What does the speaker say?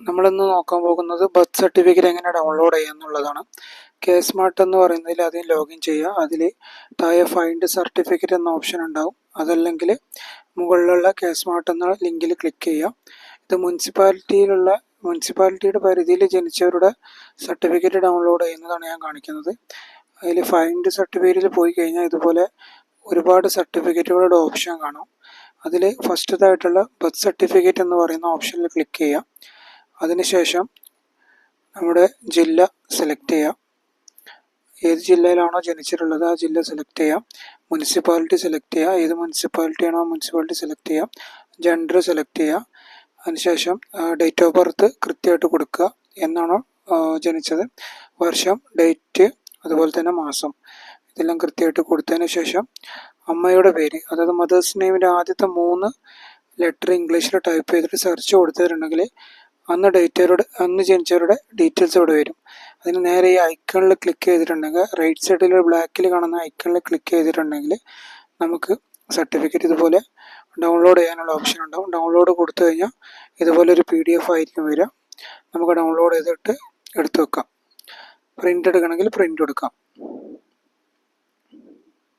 നമ്മളിന്ന് നോക്കാൻ പോകുന്നത് ബർത്ത് സർട്ടിഫിക്കറ്റ് എങ്ങനെ ഡൗൺലോഡ് ചെയ്യുക എന്നുള്ളതാണ്. കെ സ്മാർട്ട് എന്ന് പറയുന്നതിൽ ആദ്യം ലോഗിൻ ചെയ്യുക. അതിൽ താഴെ ഫൈൻഡ് സർട്ടിഫിക്കറ്റ് എന്ന ഓപ്ഷൻ ഉണ്ടാവും. അതല്ലെങ്കിൽ മുകളിലുള്ള കെ സ്മാർട്ട് എന്ന ലിങ്കിൽ ക്ലിക്ക് ചെയ്യുക. ഇത് മുനിസിപ്പാലിറ്റിയുടെ പരിധിയിൽ ജനിച്ചവരുടെ സർട്ടിഫിക്കറ്റ് ഡൗൺലോഡ് ചെയ്യുന്നതാണ് ഞാൻ കാണിക്കുന്നത്. അതിൽ ഫൈൻഡ് സർട്ടിഫിക്കറ്റിൽ പോയി കഴിഞ്ഞാൽ ഇതുപോലെ ഒരുപാട് സർട്ടിഫിക്കറ്റുകളുടെ ഓപ്ഷൻ കാണാം. അതിൽ ഫസ്റ്റത്തായിട്ടുള്ള ബർത്ത് സർട്ടിഫിക്കറ്റ് എന്ന് പറയുന്ന ഓപ്ഷനിൽ ക്ലിക്ക് ചെയ്യുക. അതിനുശേഷം നമ്മുടെ ജില്ല സെലക്ട് ചെയ്യാം. ഏത് ജില്ലയിലാണോ ജനിച്ചിട്ടുള്ളത് ആ ജില്ല സെലക്ട് ചെയ്യാം. മുനിസിപ്പാലിറ്റി സെലക്ട് ചെയ്യുക. ഏത് മുനിസിപ്പാലിറ്റിയാണോ മുനിസിപ്പാലിറ്റി സെലക്ട് ചെയ്യുക. ജെൻഡർ സെലക്ട് ചെയ്യുക. അതിനുശേഷം ഡേറ്റ് ഓഫ് ബർത്ത് കൃത്യമായിട്ട് കൊടുക്കുക. എന്നാണോ ജനിച്ചത്, വർഷം, ഡേറ്റ്, അതുപോലെ തന്നെ മാസം, ഇതെല്ലാം കൃത്യമായിട്ട് കൊടുത്തതിന് ശേഷം അമ്മയുടെ പേര്, അതായത് മദേഴ്സ് നെയിമിൻ്റെ ആദ്യത്തെ 3 ലെറ്റർ ഇംഗ്ലീഷിൽ ടൈപ്പ് ചെയ്തിട്ട് സെർച്ച് കൊടുത്തിട്ടുണ്ടെങ്കിൽ അന്ന് ജനിച്ചവരുടെ ഡീറ്റെയിൽസ് ഇവിടെ വരും. അതിന് നേരെ ഈ ഐക്കണിൽ ക്ലിക്ക് ചെയ്തിട്ടുണ്ടെങ്കിൽ, റൈറ്റ് സൈഡിൽ ബ്ലാക്കിൽ കാണുന്ന ഐക്കണിൽ ക്ലിക്ക് ചെയ്തിട്ടുണ്ടെങ്കിൽ നമുക്ക് സർട്ടിഫിക്കറ്റ് ഇതുപോലെ ഡൗൺലോഡ് ചെയ്യാനുള്ള ഓപ്ഷൻ ഉണ്ടാവും. ഡൗൺലോഡ് കൊടുത്തു കഴിഞ്ഞാൽ ഇതുപോലെ ഒരു PDF ആയിരിക്കും വരിക. നമുക്ക് ഡൗൺലോഡ് ചെയ്തിട്ട് എടുത്തു വെക്കാം. പ്രിൻ്റ് എടുക്കണമെങ്കിൽ പ്രിൻ്റ് എടുക്കാം.